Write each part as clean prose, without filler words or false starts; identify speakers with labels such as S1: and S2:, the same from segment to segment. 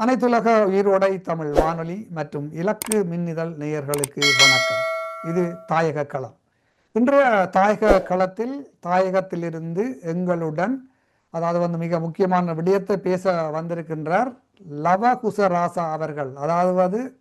S1: அனைத்துலக உயிரோடை தமிழ் வானொலி மற்றும் இலக்கு மின்னிதழ் நேயர்களுக்கு வணக்கம். இது தாயக களம். இன்றைய தாயக களத்தில் தாயகத்திலிருந்து எங்களுடன் மிக முக்கியமான விடயத்தை பேச வந்திருக்கின்றார் லவகுசராசா அவர்கள்.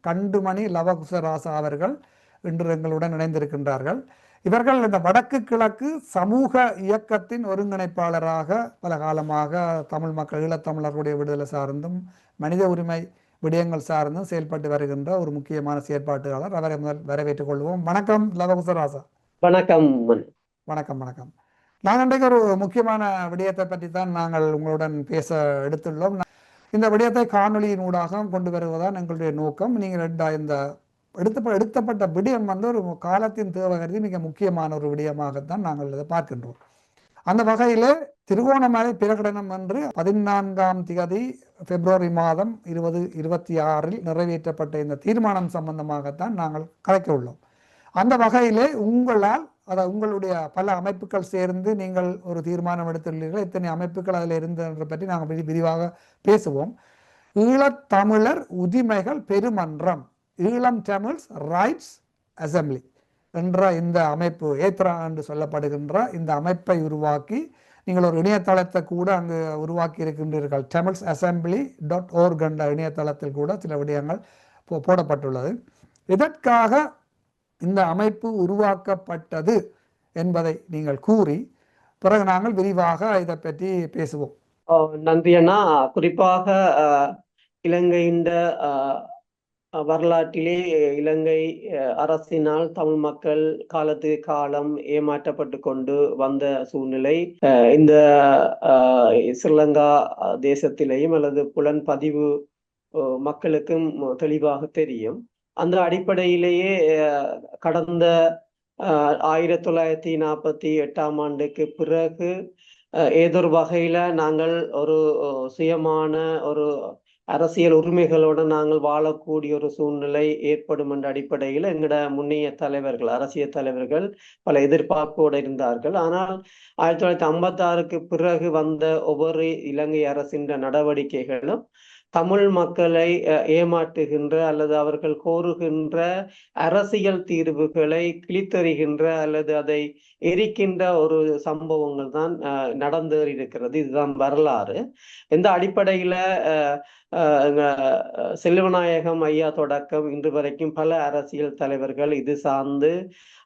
S1: கண்டுமணி லவகுசராசா அவர்கள் இன்று எங்களுடன் இணைந்திருக்கின்றார்கள். இவர்கள் இந்த வடக்கு கிழக்கு சமூக இயக்கத்தின் ஒருங்கிணைப்பாளராக பல காலமாக தமிழ் மக்கள் ஈழத்தமிழர்களுடைய விடுதலை சார்ந்தும் மனித உரிமை விடயங்கள் சார்ந்தும் செயல்பட்டு வருகின்ற ஒரு முக்கியமான செயற்பாட்டாளர். அவரை முதல் வரவேற்றுக் கொள்வோம். வணக்கம் லவகுசராசா.
S2: வணக்கம்.
S1: வணக்கம் வணக்கம். நாங்கள் இன்றைக்கு ஒரு முக்கியமான விடயத்தை பற்றி தான் நாங்கள் உங்களுடன் பேச எடுத்துள்ளோம். இந்த விடயத்தை காணொலியின் ஊடாக கொண்டு வருவதுதான் எங்களுடைய நோக்கம். நீங்கள் இந்த எடுத்தப்பட்ட விடயம் ஒரு காலத்தின் தேவை கருதி மிக முக்கியமான ஒரு விடயமாகத்தான் நாங்கள் இதை பார்க்கின்றோம். அந்த வகையிலே திருகோணமலை பிரகடனம் என்று 14ஆம் தேதி பிப்ரவரி மாதம் 2026 நிறைவேற்றப்பட்ட இந்த தீர்மானம் சம்பந்தமாகத்தான் நாங்கள் கலைக்க உள்ளோம். அந்த வகையிலே உங்களுடைய பல அமைப்புகள் சேர்ந்து நீங்கள் ஒரு தீர்மானம் எடுத்துள்ளீர்கள். இத்தனை அமைப்புகள் அதில் இருந்ததை பற்றி நாங்கள் விரிவாக பேசுவோம். ஈழத்தமிழர் உரிமைகள் பெருமன்றம், ஈழம் தமிழ்ஸ் ரைட்ஸ் அசம்பிளி என்ற இந்த அமைப்பு, ஏத்ரா என்று சொல்லப்படுகின்ற இந்த அமைப்பை உருவாக்கி நீங்கள் ஒரு இணையதளத்தை கூட அங்கு உருவாக்கி இருக்கின்றீர்கள். tamilsassembly.org என்ற இணையதளத்தில் கூட சில விடயங்கள் போடப்பட்டுள்ளது. இதற்காக இந்த அமைப்பு உருவாக்கப்பட்டது என்பதை நீங்கள் கூறி பிறகு நாங்கள் விரிவாக இதை பற்றி பேசுவோம்.
S2: நன்றி அண்ணா. குறிப்பாக இலங்கையின் வரலாற்றிலே இலங்கை அரசினால் தமிழ் மக்கள் காலத்துக்கு காலம் ஏமாற்றப்பட்டு கொண்டு வந்த சூழ்நிலை இந்த ஸ்ரீலங்கா தேசத்திலேயும் அல்லது புலன் பதிவு மக்களுக்கும் தெளிவாக தெரியும். அந்த அடிப்படையிலேயே கடந்த 1948ஆம் ஆண்டுக்கு பிறகு ஏதொரு வகையில நாங்கள் ஒரு சுயமான ஒரு அரசியல் உரிமைகளோடு நாங்கள் வாழக்கூடிய ஒரு சூழ்நிலை ஏற்படும் என்ற அடிப்படையில் எங்களோட முன்னைய தலைவர்கள், அரசியல் தலைவர்கள் பல எதிர்பார்ப்போடு இருந்தார்கள். ஆனால் 1956க்கு பிறகு வந்த ஒவ்வொரு இலங்கை அரசின் நடவடிக்கைகளும் தமிழ் மக்களை ஏமாற்றுகின்ற அல்லது அவர்கள் கோருகின்ற அரசியல் தீர்வுகளை கிழித்தறிகின்ற அல்லது அதை எரிக்கின்ற ஒரு சம்பவங்கள் தான் நடந்தேறி இருக்கிறது. இதுதான் வரலாறு. இந்த அடிப்படையில செல்வநாயகம் ஐயா தொடக்கம் இன்று வரைக்கும் பல அரசியல் தலைவர்கள் இது சார்ந்து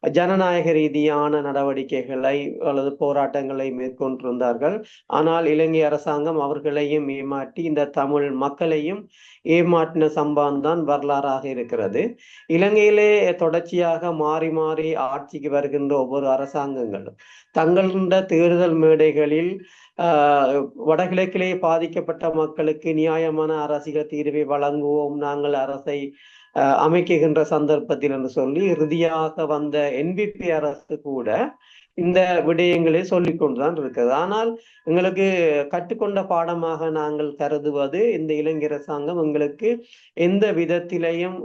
S2: ஜனநாயக ரீதியான நடவடிக்கைகளை அல்லது போராட்டங்களை மேற்கொண்டிருந்தார்கள். ஆனால் இலங்கை அரசாங்கம் அவர்களையும் ஏமாற்றி இந்த தமிழ் மக்களையும் ஏமாற்றின சம்பவம் தான் வரலாறாக இருக்கிறது. இலங்கையிலே தொடர்ச்சியாக மாறி மாறி ஆட்சிக்கு வருகின்ற ஒவ்வொரு அரசாங்கங்களும் தங்களுடைய தேர்தல் மேடைகளில் வடகிழக்கிலே பாதிக்கப்பட்ட மக்களுக்கு நியாயமான அரசியல் தீர்வை வழங்குவோம், நாங்கள் அரசை அமைக்குகின்ற சந்தர்ப்பத்தில் என்று சொல்லி இறுதியாக வந்த என்பிபி அரசு கூட இந்த விடயங்களை சொல்லிக் கொண்டுதான் இருக்கிறது. ஆனால் எங்களுக்கு கற்றுக்கொண்ட பாடமாக நாங்கள் கருதுவது இந்த இலங்கை அரசாங்கம் எங்களுக்கு எந்த விதத்திலையும்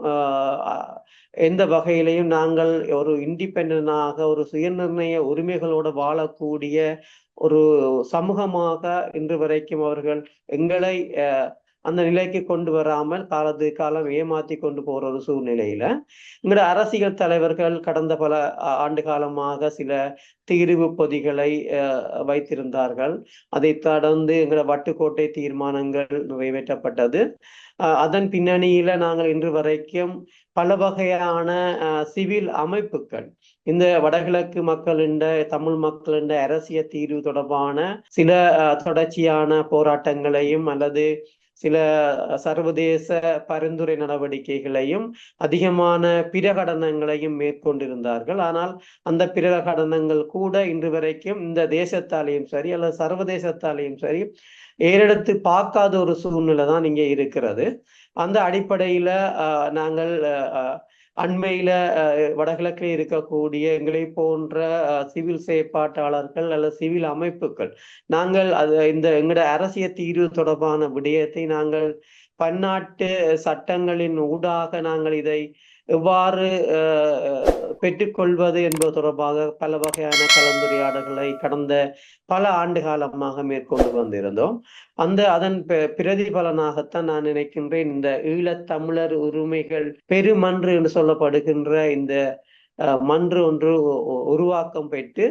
S2: எந்த வகையிலையும் நாங்கள் ஒரு இண்டிபெண்டாக ஒரு சுயநிர்ணய உரிமைகளோடு வாழக்கூடிய ஒரு சமூகமாக இன்று வரைக்கும் அவர்கள் எங்களை அந்த நிலைக்கு கொண்டு வராமல் காலம் ஏமாத்தி கொண்டு போற ஒரு சூழ்நிலையில எங்களோட அரசியல் தலைவர்கள் கடந்த பல ஆண்டு காலமாக சில தீர்வு பொதிகளை வைத்திருந்தார்கள். அதை தொடர்ந்து எங்களோட வட்டுக்கோட்டை தீர்மானங்கள் நிறைவேற்றப்பட்டது. அதன் பின்னணியில நாங்கள் இன்று வரைக்கும் பல வகையான சிவில் அமைப்புகள் இந்த வடகிழக்கு மக்களின் தமிழ் மக்களின் அரசியல் தீர்வு தொடர்பான சில தொடர்ச்சியான போராட்டங்களையும் அல்லது சில சர்வதேச பரிந்துரை நடவடிக்கைகளையும் அதிகமான பிரகடனங்களையும் மேற்கொண்டிருந்தார்கள். ஆனால் அந்த பிரகடனங்கள் கூட இன்று வரைக்கும் இந்த தேசத்தாலேயும் சரி அல்லது சர்வதேசத்தாலேயும் சரி ஏறெடுத்து பார்க்காத ஒரு சூழ்நிலை தான் இங்கே இருக்கிறது. அந்த அடிப்படையில நாங்கள் அண்மையில வடகிழக்கில் இருக்கக்கூடிய எங்களை போன்ற சிவில் செயற்பாட்டாளர்கள் அல்லது சிவில் அமைப்புகள் நாங்கள் இந்த எங்களோட அரசியல் தீர்வு தொடர்பான விடயத்தை நாங்கள் பன்னாட்டு சட்டங்களின் ஊடாக நாங்கள் இதை எவ்வாறு பெற்றுக்கொள்வது என்பது தொடர்பாக பல வகையான கலந்துரையாடல்களை கடந்த பல ஆண்டு காலமாக மேற்கொண்டு வந்திருந்தோம். அதன் பிரதிபலனாகத்தான் நான் நினைக்கின்றேன் இந்த ஈழத்தமிழர் உரிமைகள் பெருமன்று என்று சொல்லப்படுகின்ற இந்த மன்று ஒன்று உருவாக்கம் பெற்று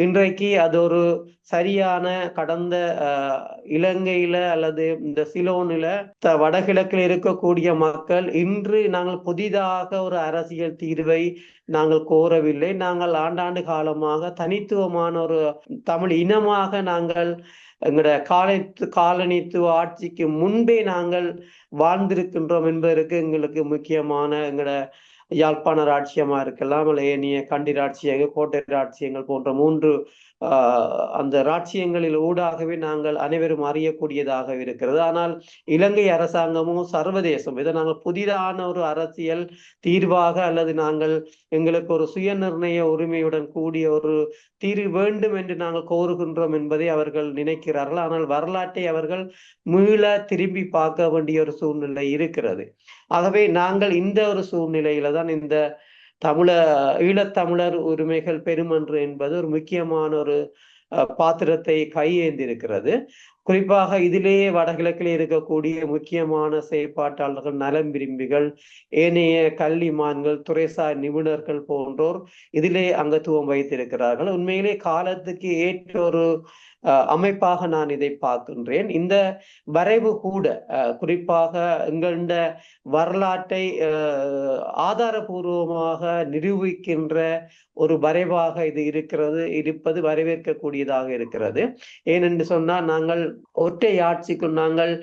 S2: இன்றைக்கு அது ஒரு சரியான கடந்த இலங்கையில அல்லது இந்த சிலோனில வடகிழக்கில் இருக்கக்கூடிய மக்கள் இன்று நாங்கள் புதிதாக ஒரு அரசியல் தீர்வை நாங்கள் கோரவில்லை. நாங்கள் ஆண்டாண்டு காலமாக தனித்துவமான ஒரு தமிழ் இனமாக நாங்கள் எங்களோட காலனித்துவ ஆட்சிக்கு முன்பே நாங்கள் வாழ்ந்திருக்கின்றோம் என்பதற்கு எங்களுக்கு முக்கியமான எங்களோட யாழ்ப்பாண ராட்சியமா இருக்கலாம், அல்ல ஏனைய கண்டி ராட்சியங்கள், கோட்டை ராட்சியங்கள் போன்ற 3 அந்த ராட்சியங்களில் ஊடாகவே நாங்கள் அனைவரும் அறியக்கூடியதாக இருக்கிறது. ஆனால் இலங்கை அரசாங்கமும் சர்வதேசம் இதை நாங்கள் புதிதான ஒரு அரசியல் தீர்வாக அல்லது நாங்கள் எங்களுக்கு ஒரு சுய நிர்ணய உரிமையுடன் கூடிய ஒரு தீர்வு வேண்டும் என்று நாங்கள் கோருகின்றோம் என்பதை அவர்கள் நினைக்கிறார்கள். ஆனால் வரலாற்றை அவர்கள் மீள திரும்பி பார்க்க வேண்டிய ஒரு சூழ்நிலை இருக்கிறது. ஆகவே நாங்கள் இந்த ஒரு சூழ்நிலையில தான் இந்த ஈழத்தமிழர் உரிமைகள் பெருமன்று என்பது ஒரு முக்கியமான ஒரு பாத்திரத்தை கையேந்திருக்கிறது. குறிப்பாக இதிலேயே வடகிழக்கிலே இருக்கக்கூடிய முக்கியமான செயற்பாட்டாளர்கள், நலம் விரும்பிகள், ஏனைய கல்விமான்கள், துறைசார் நிபுணர்கள் போன்றோர் இதிலே அங்கத்துவம் வைத்திருக்கிறார்கள். உண்மையிலே காலத்துக்கு ஏற்ற ஒரு அமைப்பாக நான் இதை பார்க்கின்றேன். இந்த வரைவு கூட குறிப்பாக எங்கள வரலாற்றை ஆதாரபூர்வமாக நிரூபிக்கின்ற ஒரு வரைவாக இது இருப்பது வரவேற்கக்கூடியதாக இருக்கிறது. ஏனென்று சொன்னால் நாங்கள் ஒற்றை ஆட்சிக்குள் நாங்கள்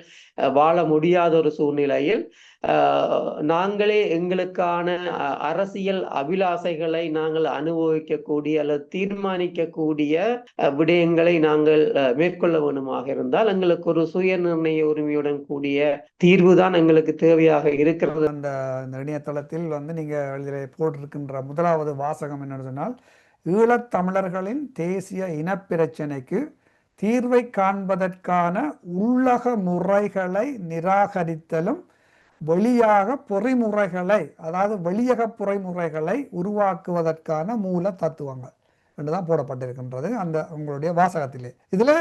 S2: வாழ முடியாத ஒரு சூழ்நிலையில் நாங்களே எங்களுக்கான அரசியல் அபிலாசைகளை நாங்கள் அனுபவிக்கக்கூடிய அல்லது தீர்மானிக்கக்கூடிய விடயங்களை நாங்கள் மேற்கொள்ள வேண்டுமாக இருந்தால் எங்களுக்கு ஒரு சுய நிர்ணய உரிமையுடன் கூடிய தீர்வு தான் எங்களுக்கு தேவையாக இருக்கிறது.
S1: அந்த இணையதளத்தில் நீங்க போட்டிருக்கின்ற முதலாவது வாசகம் என்ன சொன்னால், ஈழத்தமிழர்களின் தேசிய இனப்பிரச்சனைக்கு தீர்வை காண்பதற்கான உள்ளக முறைகளை நிராகரித்தலும் வெளியாக பொறிமுறைகளை, அதாவது வெளியக பொறிமுறைகளை உருவாக்குவதற்கான மூல தத்துவங்கள் என்றுதான் போடப்பட்டிருக்கின்றது அந்த உங்களுடைய வாசகத்திலே. இதுல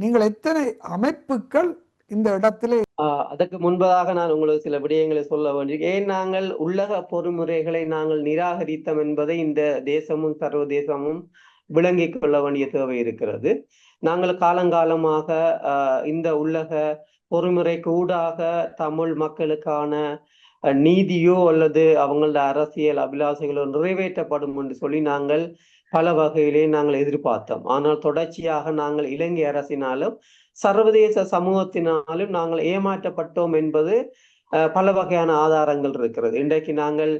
S1: நீங்கள் எத்தனை அமைப்புகள் இந்த இடத்திலே?
S2: அதற்கு முன்பதாக நான் உங்களுக்கு சில விடயங்களை சொல்ல வேண்டும். ஏன் நாங்கள் உள்ளக பொறிமுறைகளை நாங்கள் நிராகரித்தோம் என்பதை இந்த தேசமும் சர்வதேசமும் விளங்கிக் கொள்ள வேண்டிய தேவை இருக்கிறது. நாங்கள் காலங்காலமாக இந்த உள்ளக பொறிமுறைக்கு ஊடாக தமிழ் மக்களுக்கான நீதியோ அல்லது அவங்களோட அரசியல் அபிலாசைகளோ நிறைவேற்றப்படும் என்று சொல்லி நாங்கள் பல வகையிலே நாங்கள் எதிர்பார்த்தோம். ஆனால் தொடர்ச்சியாக நாங்கள் இலங்கை அரசினாலும் சர்வதேச சமூகத்தினாலும் நாங்கள் ஏமாற்றப்பட்டோம் என்பது பல வகையான ஆதாரங்கள் இருக்கிறது. இன்றைக்கு நாங்கள்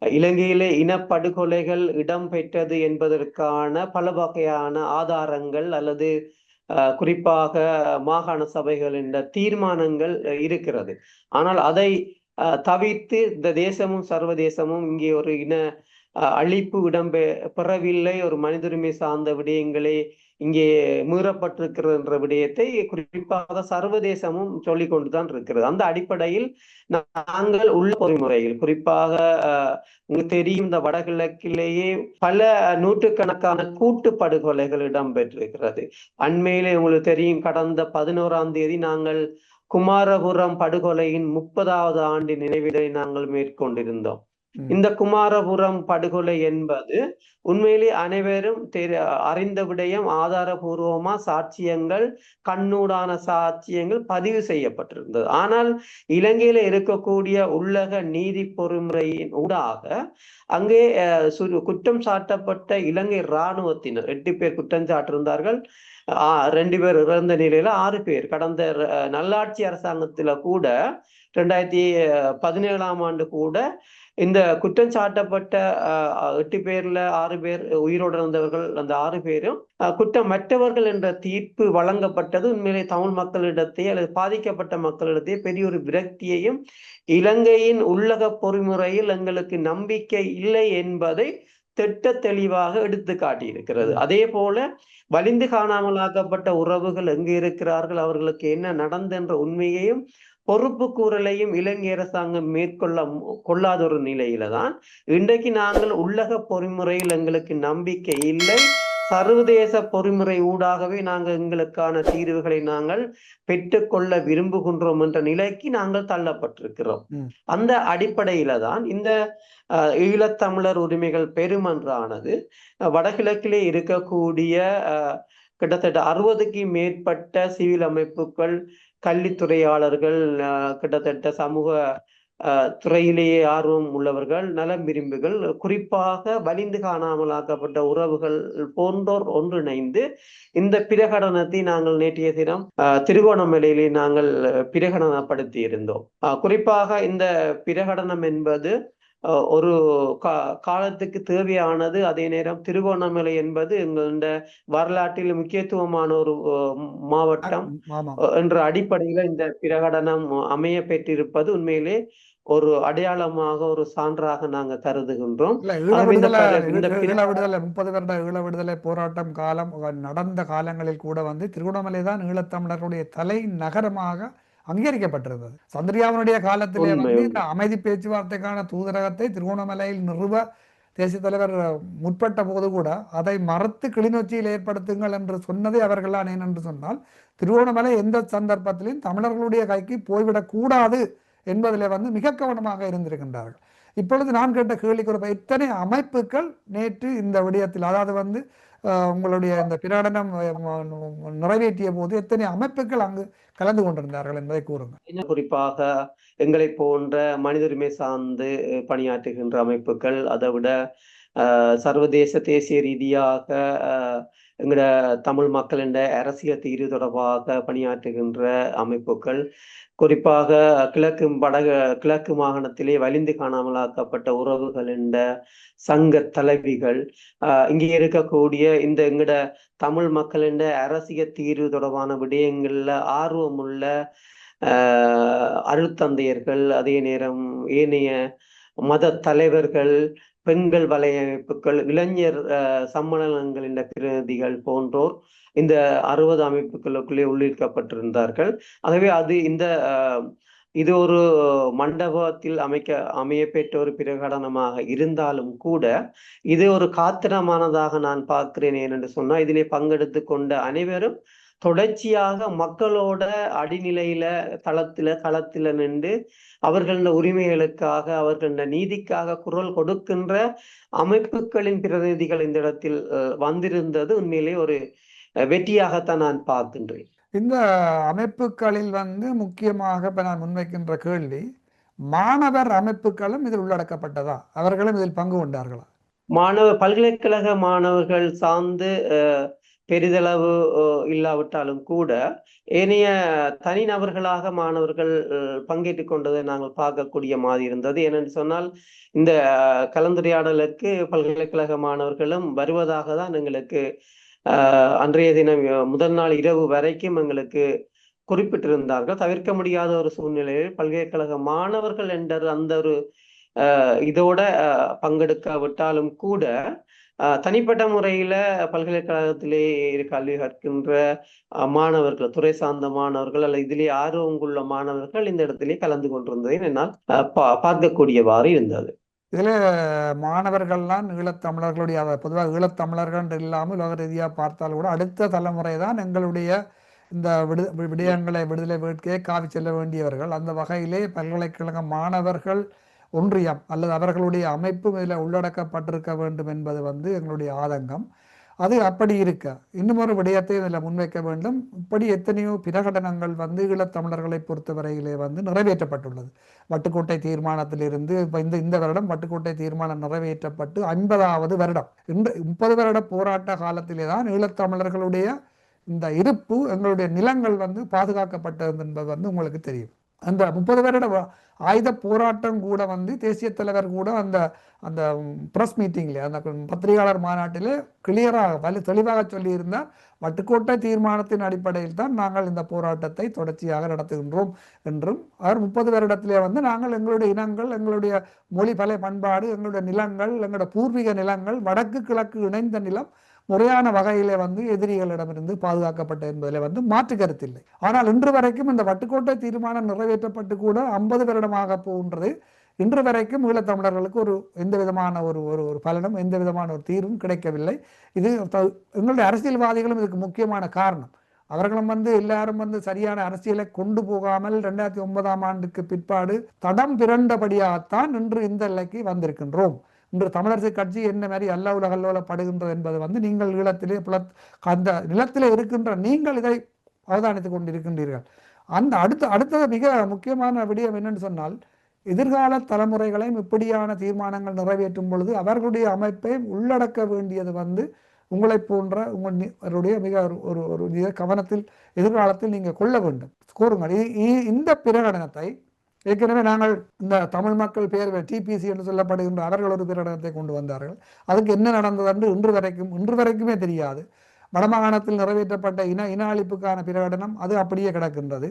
S2: இலங்கையிலே இனப்படுகொலைகள் இடம்பெற்றது என்பதற்கான பல வகையான ஆதாரங்கள் அல்லது குறிப்பாக மாகாண சபைகளின் தீர்மானங்கள் இருக்கிறது. ஆனால் அதை தவிர்த்து இந்த தேசமும் சர்வதேசமும் இங்கே ஒரு இன அழிப்பு பெறவில்லை, ஒரு மனிதுரிமை சார்ந்த விடயங்களே இங்கே மீறப்பட்டிருக்கிறது என்ற விடயத்தை குறிப்பாக சர்வதேசமும் சொல்லிக் கொண்டுதான் இருக்கிறது. அந்த அடிப்படையில் நாங்கள் உள்ள பொறிமுறையில் குறிப்பாக உங்களுக்கு தெரியும், இந்த வடகிழக்கிலேயே பல நூற்றுக்கணக்கான கூட்டு படுகொலைகள் இடம்பெற்றிருக்கிறது. அண்மையிலே உங்களுக்கு தெரியும், கடந்த 11ஆம் தேதி நாங்கள் குமாரபுரம் படுகொலையின் 30வது ஆண்டு நினைவிடை நாங்கள் மேற்கொண்டிருந்தோம். இந்த குமாரபுரம் படுகொலை என்பது உண்மையிலே அனைவரும் அறிந்த விடயம். ஆதாரபூர்வமா சாட்சியங்கள், கண்ணூடான சாட்சியங்கள் பதிவு செய்யப்பட்டிருந்தது. ஆனால் இலங்கையில இருக்கக்கூடிய உள்ளக நீதி பொறிமுறையின் ஊடாக அங்கே குற்றம் சாட்டப்பட்ட இலங்கை இராணுவத்தினர் 8 பேர் குற்றம் சாட்டிருந்தார்கள். 2 பேர் இறந்த நிலையில 6 பேர் கடந்த நல்லாட்சி அரசாங்கத்துல கூட 2017ஆம் ஆண்டு கூட இந்த குற்றம் சாட்டப்பட்ட 8 பேர்ல 6 பேர் உயிரோடு இருந்தவர்கள். அந்த 6 பேரும் குற்றமற்றவர்கள் என்ற தீர்ப்பு வழங்கப்பட்டது உண்மையிலே தமிழ் மக்களிடத்தையே அல்லது பாதிக்கப்பட்ட மக்களிடத்தையே பெரிய ஒரு விரக்தியையும், இலங்கையின் உள்ளக பொறிமுறையில் எங்களுக்கு நம்பிக்கை இல்லை என்பதை திட்ட தெளிவாக எடுத்து காட்டியிருக்கிறது. அதே போல வலிந்து காணாமலாக்கப்பட்ட உறவுகள் எங்கு இருக்கிறார்கள், அவர்களுக்கு என்ன நடந்தென்ற உண்மையையும் பொறுப்பு கூறலையும் இலங்கை அரசாங்கம் கொள்ளாத ஒரு நிலையில தான் இன்றைக்கு நாங்கள் உள்ளக பொறிமுறையில் எங்களுக்கு நம்பிக்கை இல்லை, சர்வதேச பொறிமுறை ஊடாகவே நாங்கள் எங்களுக்கான தீர்வுகளை நாங்கள் பெற்றுக்கொள்ள விரும்புகின்றோம் என்ற நிலைக்கு நாங்கள் தள்ளப்பட்டிருக்கிறோம். அந்த அடிப்படையில தான் இந்த ஈழத்தமிழர் உரிமைகள் பெருமன்றானது வடகிழக்கிலே இருக்கக்கூடிய கிட்டத்தட்ட 60க்கு மேற்பட்ட சிவில் அமைப்புகள், கல்வித்துறையாளர்கள், கிட்டத்தட்ட சமூக துறையிலேயே ஆர்வம் உள்ளவர்கள், நலம் விரும்புகள், குறிப்பாக வலிந்து காணாமலாக்கப்பட்ட உறவுகள் போன்றோர் ஒன்றிணைந்து இந்த பிரகடனத்தை நாங்கள் நேற்றைய தினம் திருகோணமலையிலே நாங்கள் பிரகடனப்படுத்தி இருந்தோம். குறிப்பாக இந்த பிரகடனம் என்பது ஒரு காலத்துக்கு தேவையானது. அதே நேரம் திருகோணமலை என்பது எங்களுடைய வரலாற்றில் முக்கியத்துவமான ஒரு மாவட்டம் என்ற அடிப்படையில இந்த பிரகடனம் அமைய பெற்றிருப்பது உண்மையிலே ஒரு அடையாளமாக, ஒரு சான்றாக நாங்க கருதுகின்றோம்.
S1: 30 வருட ஈழ விடுதலை போராட்டம் காலம் நடந்த காலங்களில் கூட வந்து திருகோணமலை தான் ஈழத்தமிழர்களுடைய தலை நகரமாக அங்கீகரிக்கப்பட்டிருந்தது. சந்திரியாவினுடைய காலத்திலே வந்து இந்த அமைதி பேச்சுவார்த்தைக்கான தூதரகத்தை திருகோணமலையில் நிறுவ தேசிய தலைவர் முற்பட்ட போது கூட அதை மறுத்து கிளிநொச்சியில் ஏற்படுத்துங்கள் என்று சொன்னதை அவர்களான் ஏனென்று சொன்னால், திருகோணமலை எந்த சந்தர்ப்பத்திலும் தமிழர்களுடைய கைக்கு போய்விடக் கூடாது என்பதில் வந்து மிக கவனமாக இருந்திருக்கின்றார்கள். இப்பொழுது நான் கேட்ட கேள்விக்கு எத்தனை அமைப்புகள் நேற்று இந்த விடயத்தில், அதாவது வந்து உங்களுடைய இந்த பிரகடனம் நிறைவேற்றிய போது எத்தனை அமைப்புகள் அங்கு கலந்து கொண்டிருந்தார்கள் என்பதை கூறுங்க.
S2: குறிப்பாக எங்களை போன்ற மனித உரிமை சார்ந்து பணியாற்றுகின்ற அமைப்புகள், அதை விட சர்வதேச தேசிய ரீதியாக எங்களோட தமிழ் மக்களின் அரசியல் தீர்வு தொடர்பாக பணியாற்றுகின்ற அமைப்புகள், குறிப்பாக கிழக்கு மாகாணத்திலே வலிந்து காணாமலாக்கப்பட்ட உறவுகளின் சங்க தலைவிகள், இங்கே இருக்கக்கூடிய இந்த எங்கட தமிழ் மக்களின் அரசியல் தீர்வு தொடர்பான விடயங்கள்ல ஆர்வமுள்ள அருட்தந்தையர்கள், அதே நேரம் ஏனைய மத தலைவர்கள், பெண்கள் வலையமைப்புகள், இளைஞர் சம்மேளனங்களின் பிரதிநிதிகள் போன்றோர் இந்த 60 அமைப்புகளுக்குள்ளே உள்ளிருக்கப்பட்டிருந்தார்கள். ஆகவே இது ஒரு மண்டபத்தில் அமைய பெற்ற ஒரு பிரகடனமாக இருந்தாலும் கூட இது ஒரு காத்திரமானதாக நான் பார்க்கிறேன். ஏனென்று சொன்னால், இதிலே பங்கெடுத்து கொண்ட அனைவரும் தொடர்ச்சியாக மக்களோட அடிநிலையில களத்துல நின்று அவர்கள உரிமைகளுக்காக, அவர்கள நீதிக்காக குரல் கொடுக்கின்ற அமைப்புகளின் பிரதிநிதிகள் இந்த இடத்தில் வந்திருந்தது உண்மையிலே ஒரு வெற்றியாகத்தான் நான் பார்க்கின்றேன்.
S1: இந்த அமைப்புகளில் வந்து முக்கியமாக இப்ப நான் முன்வைக்கின்ற கேள்வி, மாணவர் அமைப்புகளும் இதில் உள்ளடக்கப்பட்டதா? அவர்களும் இதில் பங்கு கொண்டார்களா?
S2: பல்கலைக்கழக மாணவர்கள் சார்ந்து பெரிதளவு இல்லாவிட்டாலும் கூட ஏனைய தனிநபர்களாக மாணவர்கள் பங்கேற்றுக் கொண்டதை நாங்கள் பார்க்கக்கூடிய மாதிரி இருந்தது. ஏனென்று சொன்னால், இந்த கலந்துரையாடலுக்கு பல்கலைக்கழக மாணவர்களும் வருவதாக தான் எங்களுக்கு அன்றைய தினம் முதல் நாள் இரவு வரைக்கும் எங்களுக்கு குறிப்பிட்டிருந்தார்கள். தவிர்க்க முடியாத ஒரு சூழ்நிலையில் பல்கலைக்கழக மாணவர்கள் என்ற அந்த ஒரு இதோட பங்கெடுக்காவிட்டாலும் கூட தனிப்பட்ட முறையில பல்கலைக்கழகத்திலே கல்வி கற்கின்ற மாணவர்கள், துறை சார்ந்த மாணவர்கள் அல்ல இதிலே ஆர்வம் உள்ள மாணவர்கள் இந்த இடத்திலே கலந்து கொண்டிருந்ததை என்னால் பார்க்கக்கூடியவாறு இருந்தது.
S1: இதுல மாணவர்கள்லாம் ஈழத்தமிழர்களுடைய, பொதுவாக ஈழத்தமிழர்கள் இல்லாமல் உலக ரீதியாக பார்த்தால் கூட அடுத்த தலைமுறை தான் எங்களுடைய இந்த விடயங்களை விடுதலை வேட்கையை காவி செல்ல வேண்டியவர்கள். அந்த வகையிலே பல்கலைக்கழக மாணவர்கள் ஒன்றியம் அல்லது அவர்களுடைய அமைப்பு இதில் உள்ளடக்கப்பட்டிருக்க வேண்டும் என்பது வந்து எங்களுடைய ஆதங்கம். அது அப்படி இருக்க இன்னும் ஒரு விடயத்தை இதில் முன்வைக்க வேண்டும். இப்படி எத்தனையோ பிரகடனங்கள் வந்து ஈழத்தமிழர்களை பொறுத்தவரையிலே வந்து நிறைவேற்றப்பட்டுள்ளது. வட்டுக்கோட்டை தீர்மானத்திலிருந்து இப்போ இந்த வருடம் வட்டுக்கோட்டை தீர்மானம் நிறைவேற்றப்பட்டு 50வது வருடம். 30 வருட போராட்ட காலத்திலே தான் ஈழத்தமிழர்களுடைய இந்த இருப்பு, எங்களுடைய நிலங்கள் வந்து பாதுகாக்கப்பட்டது என்பது வந்து உங்களுக்கு தெரியும். அந்த 30 வருட ஆயுத போராட்டம் கூட வந்து தேசிய தலைவர் கூட அந்த அந்த ப்ரெஸ் மீட்டிங்ல, அந்த பத்திரிகையாளர் மாநாட்டிலே கிளியராக தெளிவாக சொல்லியிருந்தார், வட்டுக்கோட்டை தீர்மானத்தின் அடிப்படையில் தான் நாங்கள் இந்த போராட்டத்தை தொடர்ச்சியாக நடத்துகின்றோம் என்றும், அவர் 30 வருடத்திலே வந்து நாங்கள் எங்களுடைய இனங்கள், எங்களுடைய மொழி பல பண்பாடு, எங்களுடைய நிலங்கள், எங்களுடைய பூர்வீக நிலங்கள், வடக்கு கிழக்கு இணைந்த நிலம் முறையான வகையிலே எதிரிகளிடமிருந்து பாதுகாக்கப்பட்ட என்பதில் மாற்று கருத்தில்லை. ஆனால் இன்று வரைக்கும் இந்த வட்டுக்கோட்டை தீர்மானம் நிறைவேற்றப்பட்டு கூட 50 வருடமாக போகின்றது. இன்று வரைக்கும் ஈழத்தமிழர்களுக்கு எந்த விதமான ஒரு பலனும் எந்த விதமான ஒரு தீர்வும் கிடைக்கவில்லை. இது எங்களுடைய அரசியல்வாதிகளும் இதுக்கு முக்கியமான காரணம். அவர்களும் எல்லாரும் சரியான அரசியலை கொண்டு போகாமல் 2009ஆம் ஆண்டுக்கு பிற்பாடு தடம் பிறண்டபடியாகத்தான் இன்று இந்த எல்லைக்கு வந்திருக்கின்றோம். இன்று தமிழரசு கட்சி என்ன மாதிரி அல்ல உலகல்லோலப்படுகின்றது என்பது நீங்கள் ஈழத்திலே அந்த நிலத்திலே இருக்கின்ற நீங்கள் இதை அவதானித்துக் கொண்டிருக்கின்றீர்கள். அந்த அடுத்த மிக முக்கியமான விடயம் என்னென்னு சொன்னால், எதிர்கால தலைமுறைகளையும் இப்படியான தீர்மானங்கள் நிறைவேற்றும் பொழுது அவர்களுடைய அமைப்பை உள்ளடக்க வேண்டியது உங்களை போன்ற உங்களுடைய மிக ஒரு கவனத்தில் எதிர்காலத்தில் நீங்கள் கொள்ள வேண்டும். கூறுங்கள், இந்த பிரகடனத்தை ஏற்கனவே நாங்கள் இந்த தமிழ் மக்கள் பேரவை டிபிசி என்று சொல்லப்படுகின்ற அவர்கள் ஒரு பிரகடனத்தை கொண்டு வந்தார்கள். அதுக்கு என்ன நடந்தது என்று இன்று வரைக்குமே தெரியாது. வடமாகாணத்தில் நிறைவேற்றப்பட்ட இன அழிப்புக்கான பிரகடனம் அது அப்படியே கிடக்கின்றது.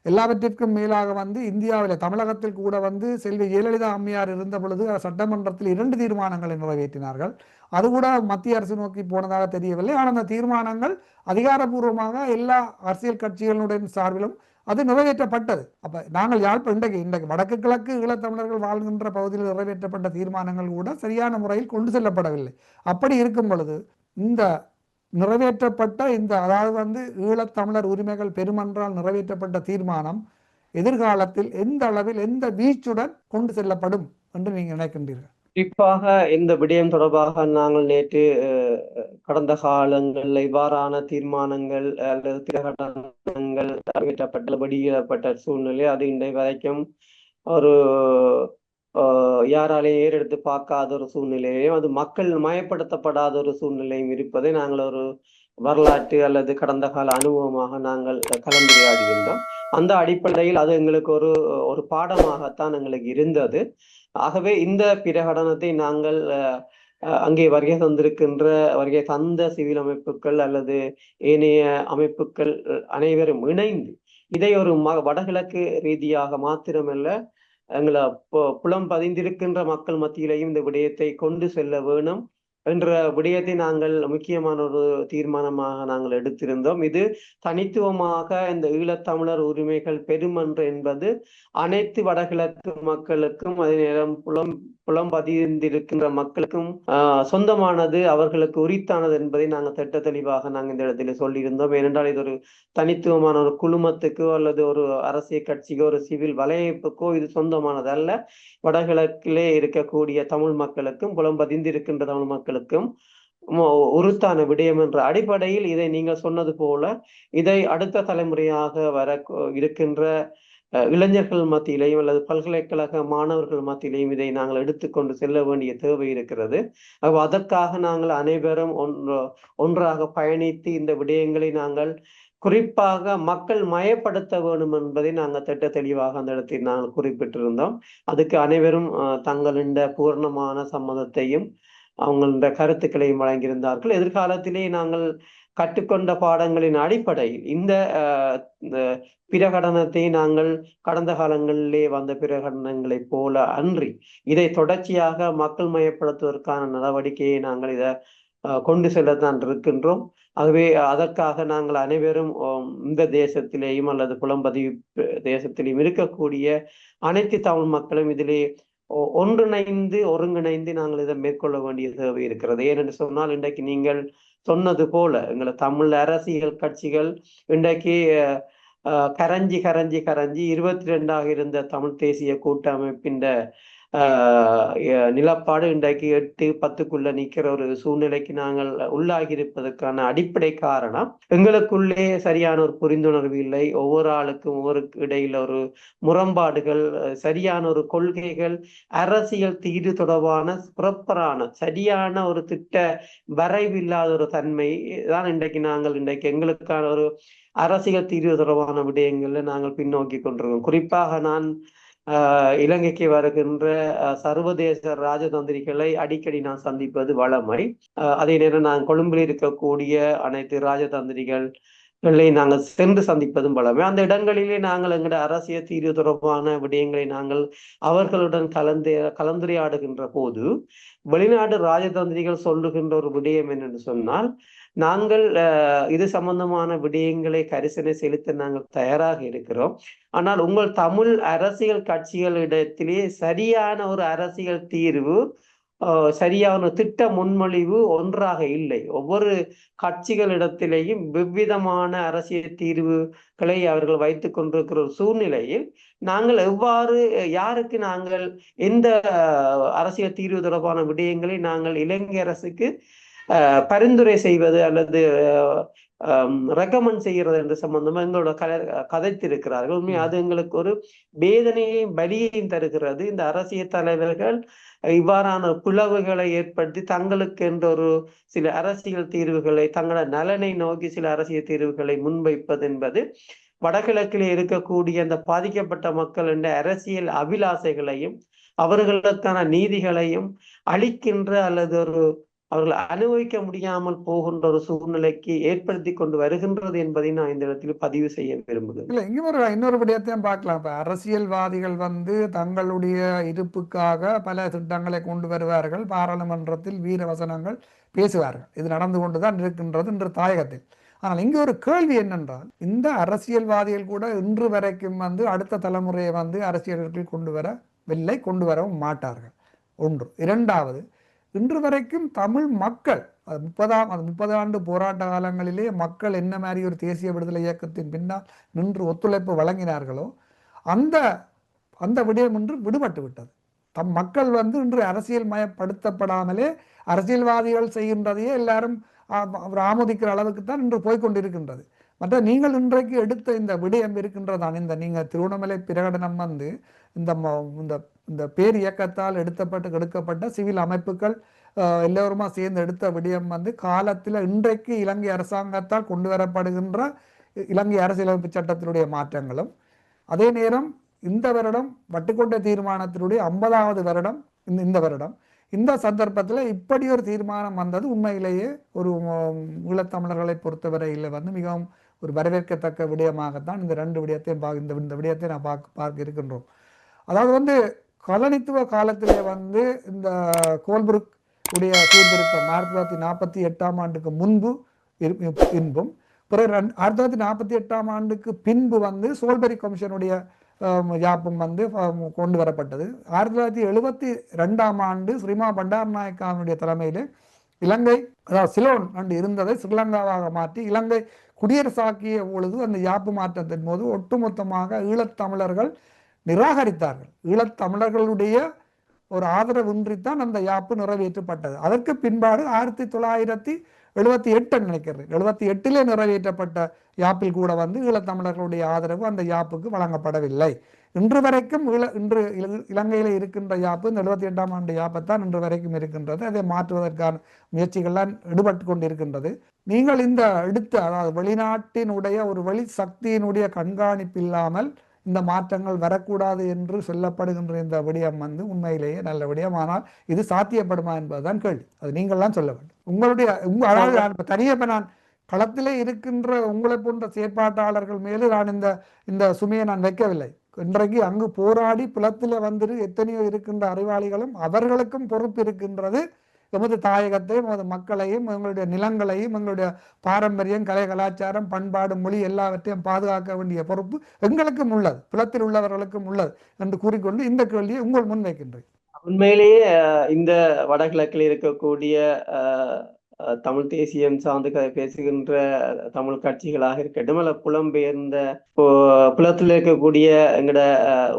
S1: எல்லாவற்றிற்கும் மேலாக இந்தியாவில் தமிழகத்தில் கூட செல்வி ஜெயலலிதா அம்மையார் இருந்த பொழுது சட்டமன்றத்தில் 2 தீர்மானங்களை நிறைவேற்றினார்கள். அது கூட மத்திய அரசு நோக்கி போனதாக தெரியவில்லை. ஆனால் அந்த தீர்மானங்கள் அதிகாரப்பூர்வமாக எல்லா அரசியல் கட்சிகளுடைய சார்பிலும் அது நிறைவேற்றப்பட்டது. அப்ப நாங்கள் இன்றைக்கு வடக்கு கிழக்கு ஈழத்தமிழர்கள் வாழ்கின்ற பகுதியில் நிறைவேற்றப்பட்ட தீர்மானங்கள் கூட சரியான முறையில் கொண்டு செல்லப்படவில்லை. அப்படி இருக்கும் பொழுது இந்த நிறைவேற்றப்பட்ட அதாவது ஈழத்தமிழர் உரிமைகள் பெருமன்றால் நிறைவேற்றப்பட்ட தீர்மானம் எதிர்காலத்தில் எந்த அளவில் எந்த வீச்சுடன் கொண்டு செல்லப்படும் என்று நீங்கள் நினைக்கின்றீர்கள்?
S2: குறிப்பாக இந்த விடயம் தொடர்பாக நாங்கள் நேற்று கடந்த காலங்களில் இவ்வாறான தீர்மானங்கள் அல்லது பிரகடனங்கள் நிறைவேற்றப்பட்ட வெளியிடப்பட்ட சூழ்நிலை அது இன்றைய வரைக்கும் ஒரு யாராலையும் ஏறெடுத்து பார்க்காத ஒரு சூழ்நிலையும் அது மக்கள் மயப்படுத்தப்படாத ஒரு சூழ்நிலையும் இருப்பதை நாங்கள் ஒரு வரலாற்று அல்லது கடந்த கால அனுபவமாக நாங்கள் கலந்துரையாடுகின்றோம். அந்த அடிப்படையில் அது எங்களுக்கு ஒரு பாடமாகத்தான் எங்களுக்கு இருந்தது. ஆகவே இந்த பிரகடனத்தை நாங்கள் அங்கே வருகை தந்த சிவில் அமைப்புகள் அல்லது ஏனைய அமைப்புகள் அனைவரும் இணைந்து இதை ஒரு வடகிழக்கு ரீதியாக மாத்திரமல்ல எங்களை புலம் பதிந்திருக்கின்ற மக்கள் மத்தியிலையும் இந்த விடயத்தை கொண்டு செல்ல வேணும் என்ற விடயத்தை நாங்கள் முக்கியமான ஒரு தீர்மானமாக நாங்கள் எடுத்திருந்தோம். இது தனித்துவமாக இந்த ஈழத்தமிழர் உரிமைகள் பெருமன்று என்பது அனைத்து வடகிழக்கு மக்களுக்கும் அதே நேரம் புலம் பதிந்திருக்கின்ற மக்களுக்கும் சொந்தமானது, அவர்களுக்கு உரித்தானது என்பதை நாங்கள் திட்ட தெளிவாக நாங்கள் இந்த இடத்துல சொல்லியிருந்தோம். ஏனென்றால் இது ஒரு தனித்துவமான ஒரு குழுமத்துக்கோ அல்லது ஒரு அரசியல் கட்சிக்கோ ஒரு சிவில் வலையமைப்புக்கோ இது சொந்தமானது அல்ல. வடகிழக்கிலே இருக்கக்கூடிய தமிழ் மக்களுக்கும் புலம் பதிந்திருக்கின்ற தமிழ் மக்களுக்கும் உறுத்தான விடயம் என்ற அடிப்படையில் இதை நீங்கள் சொன்னது போல இதை அடுத்த தலைமுறையாக இருக்கின்ற இளைஞர்கள் மத்தியிலையும் அல்லது பல்கலைக்கழக மாணவர்கள் மத்தியிலையும் இதை நாங்கள் எடுத்துக்கொண்டு செல்ல வேண்டிய தேவை இருக்கிறது. அதற்காக நாங்கள் அனைவரும் ஒன்றாக பயணித்து இந்த விடயங்களை நாங்கள் குறிப்பாக மக்கள் மயப்படுத்த வேண்டும் என்பதை நாங்கள் திட்ட தெளிவாக அந்த இடத்தில் நாங்கள் குறிப்பிட்டிருந்தோம். அதுக்கு அனைவரும் தங்களின் பூர்ணமான சம்மதத்தையும் அவங்கள கருத்துக்களையும் வழங்கியிருந்தார்கள். எதிர்காலத்திலே நாங்கள் கற்றுக்கொண்ட பாடங்களின் அடிப்படையில் இந்த பிரகடனத்தை நாங்கள் கடந்த காலங்களிலே வந்த பிரகடனங்களை போல அன்றி இதை தொடர்ச்சியாக மக்கள் மயப்படுத்துவதற்கான நடவடிக்கையை நாங்கள் இதை கொண்டு செல்லத்தான் இருக்கின்றோம். ஆகவே அதற்காக நாங்கள் அனைவரும் இந்த தேசத்திலேயும் அல்லது புலம்பதிவு தேசத்திலேயும் இருக்கக்கூடிய அனைத்து தமிழ் மக்களும் இதிலே ஒருங்கிணைந்து நாங்கள் இதை மேற்கொள்ள வேண்டிய தேவை இருக்கிறது. ஏனென்று சொன்னால் இன்றைக்கு நீங்கள் சொன்னது போல எங்களை தமிழ் அரசியல் கட்சிகள் இன்றைக்கு கரஞ்சி 22ஆக இருந்த தமிழ் தேசிய கூட்டமைப்பின் நிலப்பாடு இன்றைக்கு 8-10க்குள்ள நிற்கிற ஒரு சூழ்நிலைக்கு நாங்கள் உள்ளாகி இருப்பதற்கான அடிப்படை காரணம் எங்களுக்குள்ளே சரியான ஒரு புரிந்துணர்வு இல்லை. ஒவ்வொரு ஆளுக்கும் ஒவ்வொரு இடையில ஒரு முரண்பாடுகள், சரியான ஒரு கொள்கைகள், அரசியல் தீர்வு தொடர்பான ப்ராப்பரான சரியான ஒரு திட்ட வரைவு இல்லாத ஒரு தன்மை தான் இன்றைக்கு எங்களுக்கான ஒரு அரசியல் தீர்வு தொடர்பான விடயங்கள்ல நாங்கள் பின்னோக்கி கொண்டிருக்கோம். குறிப்பாக நான் இலங்கைக்கு வருகின்ற சர்வதேச ராஜதந்திரிகளை அடிக்கடி நான் சந்திப்பது வழமை. அதே நேரம் நான் கொழும்பில் இருக்கக்கூடிய அனைத்து ராஜதந்திரிகள் நாங்கள் சென்று சந்திப்பதும் பலமே. அந்த இடங்களிலே நாங்கள் எங்களுடைய அரசியல் தீர்வு தொடர்பான விடயங்களை நாங்கள் அவர்களுடன் கலந்துரையாடுகின்ற போது வெளிநாடு ராஜதந்திரிகள் சொல்லுகின்ற ஒரு விடயம் என்னென்னு சொன்னால், நாங்கள் இது சம்பந்தமான விடயங்களை கரிசனை செலுத்த நாங்கள் தயாராக இருக்கிறோம். ஆனால் உங்கள் தமிழ் அரசியல் கட்சிகளிடத்திலே சரியான ஒரு அரசியல் தீர்வு, சரியான திட்ட முன்மொழிவு ஒன்றாக இல்லை. ஒவ்வொரு கட்சிகளிடத்திலேயும் வெவ்விதமான அரசியல் தீர்வுகளை அவர்கள் வைத்துக் கொண்டிருக்கிற ஒரு சூழ்நிலையில் நாங்கள் எவ்வாறு யாருக்கு நாங்கள் எந்த அரசியல் தீர்வு தொடர்பான விடயங்களை நாங்கள் இலங்கை அரசுக்கு பரிந்துரை செய்வது அல்லது ரெக்கமெண்ட் செய்கிறது என்ற சம்பந்தமா எங்களோட கதைத்திருக்கிறார்கள். உண்மையாக அது எங்களுக்கு ஒரு வேதனையையும் பலியையும் தருகிறது. இந்த அரசியல் தலைவர்கள் இவ்வாறான பிளவுகளை ஏற்படுத்தி தங்களுக்கு என்ற ஒரு சில அரசியல் தீர்வுகளை, தங்களோட நலனை நோக்கி சில அரசியல் தீர்வுகளை முன்வைப்பது என்பது வடகிழக்கில் இருக்கக்கூடிய அந்த பாதிக்கப்பட்ட மக்கள் என்ற அரசியல் அபிலாசைகளையும் அவர்களுக்கான நீதிகளையும் அளிக்கின்ற அல்லது அவர்கள் அனுபவிக்க முடியாமல் போகின்ற ஒரு சூழ்நிலைக்கு ஏற்படுத்தி கொண்டு வருகின்றது என்பதை நான் இந்த இடத்தில் பதிவு செய்ய விரும்புகிறேன்.
S1: இல்ல, இங்க இன்னொரு விடயத்தையும் பார்க்கலாம். இப்ப அரசியல்வாதிகள் தங்களுடைய இருப்புக்காக பல திட்டங்களை கொண்டு வருவார்கள், பாராளுமன்றத்தில் வீர வசனங்கள் பேசுவார்கள். இது நடந்து கொண்டுதான் இருக்கின்றது இன்று தாயகத்தில். ஆனால் இங்கே ஒரு கேள்வி என்னென்றால், இந்த அரசியல்வாதிகள் கூட இன்று வரைக்கும் அடுத்த தலைமுறையை அரசியலுக்குள் கொண்டு வரவும் மாட்டார்கள். ஒன்று. இரண்டாவது, இன்று வரைக்கும் தமிழ் மக்கள் அது 30 ஆண்டு போராட்ட காலங்களிலே மக்கள் என்ன மாதிரி ஒரு தேசிய விடுதலை இயக்கத்தின் பின்னால் நின்று ஒத்துழைப்பு வழங்கினார்களோ அந்த அந்த விடயம் இன்று விடுபட்டு விட்டது. தம் மக்கள் இன்று அரசியல் மயப்படுத்தப்படாமலே அரசியல்வாதிகள் செய்கின்றதையே எல்லாரும் ஆமோதிக்கிற அளவுக்கு தான் இன்று போய்கொண்டிருக்கின்றது. மற்ற நீங்கள் இன்றைக்கு எடுத்த இந்த விடயம் இருக்கின்றதான், இந்த நீங்கள் திருவண்ணாமலை பிரகடனம் இந்த இந்த பேர் இயக்கத்தால் எடுக்கப்பட்ட சிவில் அமைப்புகள் எல்லோருமா சேர்ந்து எடுத்த விடயம் காலத்தில் இன்றைக்கு இலங்கை அரசாங்கத்தால் கொண்டு வரப்படுகின்ற இலங்கை அரசியலமைப்பு சட்டத்தினுடைய மாற்றங்களும், அதே நேரம் இந்த வருடம் வட்டுக்கோட்டை தீர்மானத்தினுடைய 50வது வருடம் இந்த வருடம், இந்த சந்தர்ப்பத்தில் இப்படி ஒரு தீர்மானம் வந்தது உண்மையிலேயே ஒரு ஈழத்தமிழர்களை பொறுத்தவரையில் மிகவும் ஒரு வரவேற்கத்தக்க விடயமாகத்தான் இந்த ரெண்டு விடயத்தையும் இந்த விடயத்தை நான் பார்க்க இருக்கின்றோம். அதாவது காலனித்துவ காலத்திலே இந்த கோல்புருக் உடைய சீர்திருத்தம் 1948 ஆண்டுக்கு முன்பு பின்பும், பிறகு 1948 ஆண்டுக்கு பின்பு சோல்பரி கமிஷனுடைய யாப்பும் கொண்டு வரப்பட்டது. 1972 ஆண்டு ஸ்ரீமா பண்டாரநாயக்காவுடைய தலைமையிலே இலங்கை, அதாவது சிலோன் இருந்ததை ஸ்ரீலங்காவாக மாற்றி இலங்கை குடியரசாக்கிய பொழுது அந்த யாப்பு மாற்றத்தின் போது ஒட்டுமொத்தமாக ஈழத்தமிழர்கள் நிராகரித்தார்கள். ஈழத்தமிழர்களுடைய ஒரு ஆதரவின்றித்தான் அந்த யாப்பு நிறைவேற்றப்பட்டது. அதற்கு பின்பாடு 1978 நினைக்கிறேன், 78 நிறைவேற்றப்பட்ட யாப்பில் கூட ஈழத்தமிழர்களுடைய ஆதரவு அந்த யாப்புக்கு வழங்கப்படவில்லை. இன்று வரைக்கும் இன்று இலங்கையில் இருக்கின்ற யாப்பு இந்த 78ஆம் ஆண்டு யாப்பைத்தான் இன்று வரைக்கும் இருக்கின்றது. அதை மாற்றுவதற்கான முயற்சிகள்லாம் ஈடுபட்டு கொண்டிருக்கின்றது. நீங்கள் இந்த அதாவது வெளிநாட்டினுடைய ஒரு வெளி சக்தியினுடைய கண்காணிப்பு இல்லாமல் இந்த மாற்றங்கள் வரக்கூடாது என்று சொல்லப்படுகின்ற இந்த விடயம் உண்மையிலேயே நல்ல விடயம். ஆனால் இது சாத்தியப்படுமா என்பதுதான் கேள்வி. அது நீங்கள்லாம் சொல்ல வேண்டும். அதாவது தனியாக நான் களத்திலே இருக்கின்ற உங்களை போன்ற செயற்பாட்டாளர்கள் மேலே நான் இந்த சுமையை நான் வைக்கவில்லை. இன்றைக்கு அங்கு போராடி புலத்தில் எத்தனையோ இருக்கின்ற அறிவாளிகளும் அவர்களுக்கும் பொறுப்பு இருக்கின்றது. எமது தாயகத்தையும் எமது மக்களையும் எங்களுடைய நிலங்களையும் எங்களுடைய பாரம்பரியம், கலை, கலாச்சாரம், பண்பாடு, மொழி எல்லாவற்றையும் பாதுகாக்க வேண்டிய பொறுப்பு எங்களுக்கும் உள்ளது, புலத்தில் உள்ளவர்களுக்கும் உள்ளது என்று கூறிக்கொண்டு இந்த கேள்வியை உங்கள் முன் வைக்கின்றேன்.
S2: உண்மையிலேயே இந்த வடகிழக்கில் இருக்கக்கூடிய தமிழ் தேசியம் சார்ந்து பேசுகின்ற தமிழ் கட்சிகளாக இருக்கட்டும், அல்ல புலம்பெயர்ந்த புலத்தில் இருக்கக்கூடிய எங்களோட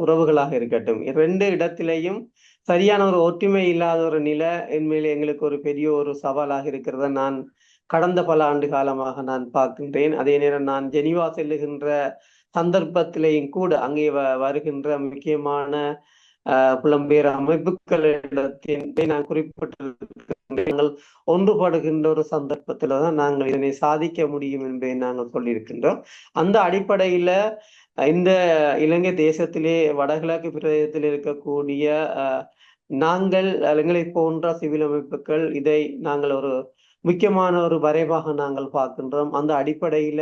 S2: உறவுகளாக இருக்கட்டும், 2 இடத்திலையும் சரியான ஒரு ஒற்றுமை இல்லாத ஒரு நிலை உண்மையிலே எங்களுக்கு ஒரு பெரிய ஒரு சவாலாக இருக்கிறத நான் கடந்த பல ஆண்டு காலமாக நான் பார்க்கின்றேன். அதே நேரம் நான் ஜெனீவா செல்லுகின்ற சந்தர்ப்பத்திலேயும் கூட அங்கே வருகின்ற முக்கியமான புலம்பெயர் அமைப்புகளிடத்தின் நான் குறிப்பிட்டிருக்கின்ற ஒன்றுபடுகின்ற ஒரு சந்தர்ப்பத்துல தான் நாங்கள் இதனை சாதிக்க முடியும் என்பதை நாங்கள் சொல்லியிருக்கின்றோம். அந்த அடிப்படையில இந்த இலங்கை தேசத்திலே வடகிழக்கு பிரதேசத்தில் இருக்கக்கூடிய நாங்கள் எங்களை போன்ற சிவில் அமைப்புகள் இதை நாங்கள் ஒரு முக்கியமான ஒரு வரைவாக நாங்கள் பார்க்கின்றோம். அந்த அடிப்படையில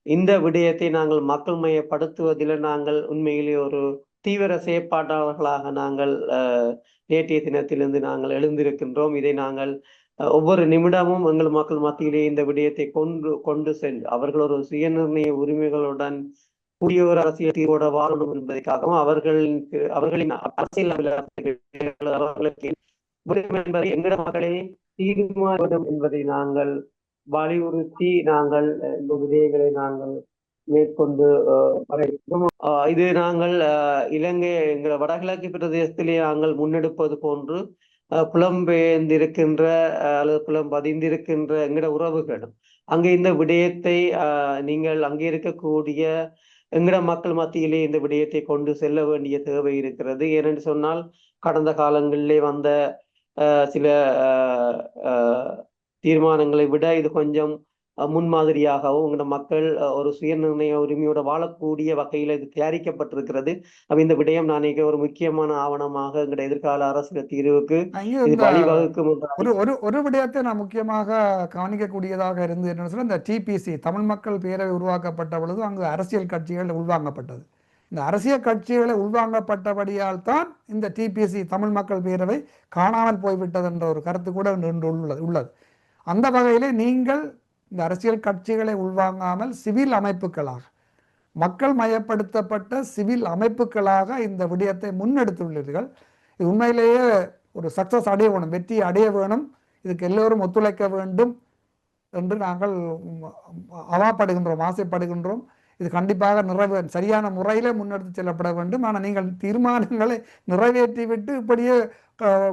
S2: இந்த விடயத்தை நாங்கள் மக்கள் மையப்படுத்துவதில் நாங்கள் உண்மையிலே ஒரு தீவிர செயற்பாட்டாளர்களாக நாங்கள் நேற்றைய தினத்திலிருந்து நாங்கள் எழுந்திருக்கின்றோம். இதை நாங்கள் ஒவ்வொரு நிமிடமும் எங்கள் மக்கள் மத்தியிலே இந்த விடயத்தை கொண்டு சென்று அவர்கள் ஒரு சுயநிர்ணய உரிமைகளுடன் கூடிய ஒரு அரசியல் தீர்வோட வாழணும் என்பதற்காகவும் அவர்களின் அரசியல் அவர்களுக்கு என்பதை எங்கட மக்களை தீர்மானம் என்பதை நாங்கள் வலியுறுத்தி நாங்கள் இந்த விடயங்களை நாங்கள் மேற்கொண்டு இது நாங்கள் இலங்கை எங்கள் வடகிழக்கு பிரதேசத்திலே நாங்கள் முன்னெடுப்பது போன்று புலம்பெயர்ந்திருக்கின்ற அல்லது புலம்பதிந்திருக்கின்ற எங்கட உறவுகளும் அங்கே இந்த விடயத்தை நீங்கள் அங்கே இருக்கக்கூடிய எங்கட மக்கள் மத்தியிலே இந்த விடயத்தை கொண்டு செல்ல வேண்டிய தேவை இருக்கிறது. ஏனென்று சொன்னால் கடந்த காலங்களிலே வந்த சில தீர்மானங்களை விட இது கொஞ்சம் முன்மாதிரியாகவும் உங்களோட மக்கள் ஒரு சுயநிர்ணய உரிமையோட வாழக்கூடிய வகையில் இது தயாரிக்கப்பட்டிருக்கிறது. இந்த விடயம் நான் ஒரு முக்கியமான ஆவணமாக எங்களுடைய எதிர்கால அரசியல் தீர்வுக்கு வழிவகுக்கும்.
S1: ஒரு விடயத்தை நான் முக்கியமாக கவனிக்கக்கூடியதாக இருந்து என்ன சொல்ல, இந்த டிபிசி தமிழ் மக்கள் பேரவை உருவாக்கப்பட்ட பொழுது அங்கு அரசியல் கட்சிகள் உள்வாங்கப்பட்டது. இந்த அரசியல் கட்சிகளை உள்வாங்கப்பட்டபடியால் தான் இந்த டிபிசி தமிழ் மக்கள் பேரவை காணாமல் போய்விட்டது என்ற ஒரு கருத்து கூட உள்ளது. அந்த வகையிலே நீங்கள் இந்த அரசியல் கட்சிகளை உள்வாங்காமல் சிவில் அமைப்புகளாக, மக்கள் மயப்படுத்தப்பட்ட சிவில் அமைப்புகளாக இந்த விடயத்தை முன்னெடுத்துள்ளீர்கள். இது உண்மையிலேயே ஒரு சக்சஸ் அடைய வேணும், வெற்றி அடைய வேணும். இதுக்கு எல்லோரும் ஒத்துழைக்க வேண்டும் என்று நாங்கள் அவாப்படுகின்றோம், ஆசைப்படுகின்றோம். இது கண்டிப்பாக சரியான முறையில் முன்னெடுத்து செல்லப்பட வேண்டும். ஆனால் நீங்கள் தீர்மானங்களை நிறைவேற்றிவிட்டு இப்படியே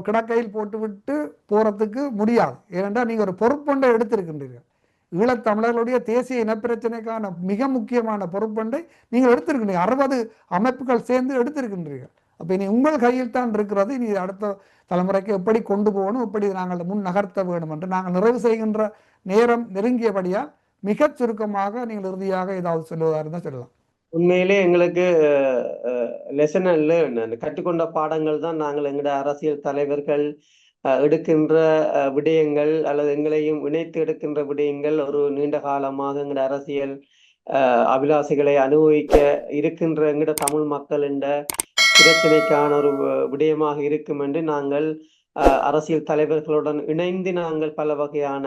S1: கிடக்கையில் போட்டுவிட்டு போகிறதுக்கு முடியாது. ஏனென்றால் நீங்கள் ஒரு பொறுப்பொன்றை எடுத்திருக்கின்றீர்கள். ஈழத்தமிழர்களுடைய தேசிய இனப்பிரச்சனைக்கான மிக முக்கியமான பொறுப்பொன்றை நீங்கள் எடுத்திருக்கின்றீர்கள். 60 அமைப்புகள் சேர்ந்து எடுத்திருக்கின்றீர்கள். அப்போ இனி உங்கள் கையில் தான் இருக்கிறது. இனி அடுத்த தலைமுறைக்கு எப்படி கொண்டு போகணும், எப்படி நாங்கள் முன் நகர்த்த வேண்டும் என்று நாங்கள் நிறைவு செய்கின்ற நேரம் நெருங்கியபடியால் மிக சுருக்கமாக நீங்கள் இறுதியாக ஏதாவது சொல்லுவதாக இருந்தால் சொல்லலாம்.
S2: உண்மையிலே எங்களுக்கு லெசன் கற்றுக்கொண்ட பாடங்கள் தான் நாங்கள் எங்களோட அரசியல் தலைவர்கள் எடுக்கின்ற விடயங்கள் அல்லது எங்களையும் இணைத்து எடுக்கின்ற விடயங்கள் ஒரு நீண்ட காலமாக எங்களோட அரசியல் அபிலாசைகளை அனுபவிக்க இருக்கின்ற எங்கட தமிழ் மக்கள் என்ற பிரச்சனைக்கான ஒரு விடயமாக இருக்கும் என்று நாங்கள் அரசியல் தலைவர்களுடன் இணைந்து நாங்கள் பல வகையான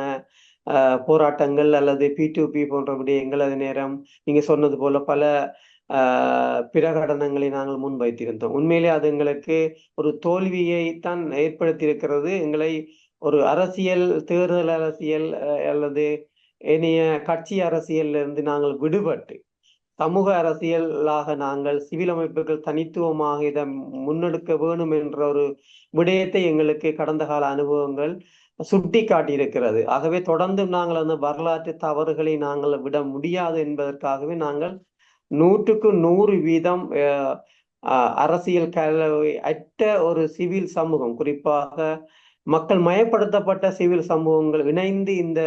S2: போராட்டங்கள் அல்லது P2P போன்ற விடயங்கள், அதே நேரம் நீங்க சொன்னது போல பல பிரகடனங்களை நாங்கள் முன்வைத்திருந்தோம். உண்மையிலே அது எங்களுக்கு ஒரு தோல்வியை தான் ஏற்படுத்தியிருக்கிறது. எங்களை ஒரு அரசியல் தேர்தல் அரசியல் அல்லது இனிய கட்சி அரசியல் இருந்து நாங்கள் விடுபட்டு சமூக அரசியலாக நாங்கள் சிவில் அமைப்புகள் தனித்துவமாக இதை முன்னெடுக்க வேணும் என்ற ஒரு விடயத்தை எங்களுக்கு கடந்த கால அனுபவங்கள் சுட்டி காட்டியிருக்கிறது. ஆகவே தொடர்ந்து நாங்கள் அந்த வரலாற்று தவறுகளை நாங்கள் விட முடியாது என்பதற்காகவே நாங்கள் 100க்கு 100% அரசியல் கலவை அற்ற ஒரு சிவில் சமூகம், குறிப்பாக மக்கள் மயப்படுத்தப்பட்ட சிவில் சமூகங்கள் இணைந்து இந்த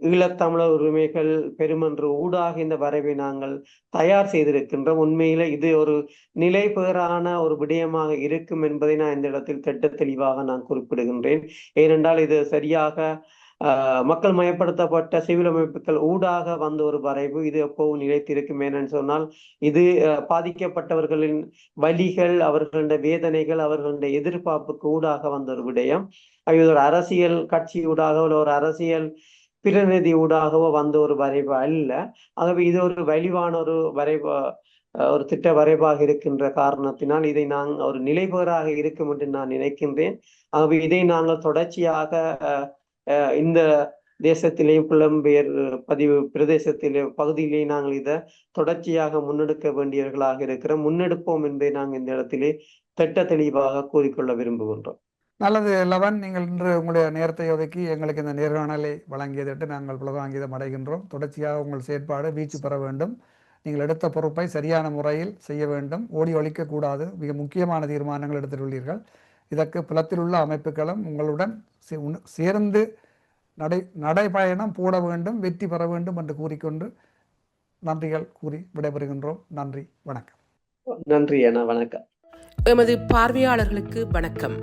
S2: ஈழத்தமிழர் உரிமைகள் பெருமன்ற ஊடாக இந்த வரைவை நாங்கள் தயார் செய்திருக்கின்றோம். உண்மையில இது ஒரு நிலை பேறான ஒரு விடயமாக இருக்கும் என்பதை நான் இந்த இடத்தில் திட்ட தெளிவாக நான் குறிப்பிடுகின்றேன். ஏனென்றால் இது சரியாக மக்கள் மயப்படுத்தப்பட்ட சிவில் அமைப்புகள் ஊடாக வந்த ஒரு வரைவு. இது எப்பவும் நிலைத்திருக்கும். ஏனென்று சொன்னால் இது பாதிக்கப்பட்டவர்களின் வலிகள், அவர்களுடைய வேதனைகள், அவர்களுடைய எதிர்பார்ப்புக்கு ஊடாக வந்த ஒரு விடயம். இது ஒரு அரசியல் கட்சி ஊடாகவோ ஒரு அரசியல் பிரதிநிதி ஊடாகவோ வந்த ஒரு வரைவு அல்ல. ஆகவே இது ஒரு வலிவான ஒரு ஒரு திட்ட வரைவாக இருக்கின்ற காரணத்தினால் இதை நாங்கள் ஒரு நிலைபெறாக இருக்கும் என்று நான் நினைக்கின்றேன். ஆகவே இதை நாங்கள் தொடர்ச்சியாக இந்த தேசத்திலேயும் புலம்பெயர் பதிவு பிரதேசத்திலே பகுதியிலேயே நாங்கள் இதை தொடர்ச்சியாக முன்னெடுக்க வேண்டியவர்களாக இருக்கிறோம். முன்னெடுப்போம் என்பதை நாங்கள் இந்த இடத்திலே திட்ட தெளிவாக கூறிக்கொள்ள விரும்புகின்றோம்.
S1: நல்லது லவன், நீங்கள் இன்று உங்களுடைய நேரத்தை ஒதுக்கி எங்களுக்கு இந்த நேர்காணலை வழங்கியதற்கு நாங்கள் புலகாங்கிதம் அடைகின்றோம். தொடர்ச்சியாக உங்கள் செயற்பாடு வீச்சு பெற வேண்டும். நீங்கள் எடுத்த பொறுப்பை சரியான முறையில் செய்ய வேண்டும். ஓடி ஒழிக்கக்கூடாது. மிக முக்கியமான தீர்மானங்கள் எடுத்துள்ளீர்கள். இதற்கு புலத்தில் உள்ள அமைப்புகளும் உங்களுடன் சேர்ந்து நடைபயணம் போட வேண்டும், வெற்றி பெற வேண்டும் என்று கூறிக்கொண்டு நன்றிகள் கூறி விடைபெறுகின்றோம். நன்றி, வணக்கம்.
S2: நன்றி அண்ணா, வணக்கம்.
S3: எமது பார்வையாளர்களுக்கு வணக்கம்.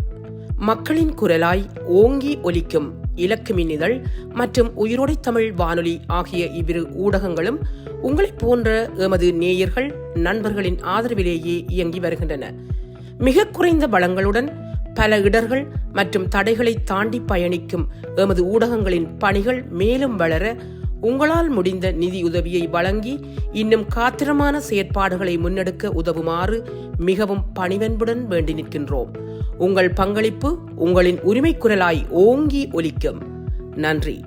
S3: மக்களின் குரலாய் ஓங்கி ஒலிக்கும் இலக்குமின் இதழ் மற்றும் உயிரோடை தமிழ் வானொலி ஆகிய இவ்விரு ஊடகங்களும் உங்களைப் போன்ற எமது நேயர்கள் நண்பர்களின் ஆதரவிலேயே இயங்கி வருகின்றன. மிக குறைந்த வளங்களுடன் பல இடர்கள் மற்றும் தடைகளை தாண்டி பயணிக்கும் எமது ஊடகங்களின் பணிகள் மேலும் வளர உங்களால் முடிந்த நிதியுதவியை வழங்கி இன்னும் காத்திரமான செயற்பாடுகளை முன்னெடுக்க உதவுமாறு மிகவும் பணிவன்புடன் வேண்டி நிற்கின்றோம். உங்கள் பங்களிப்பு உங்களின் உரிமை குரலாய் ஓங்கி ஒலிக்கும். நன்றி.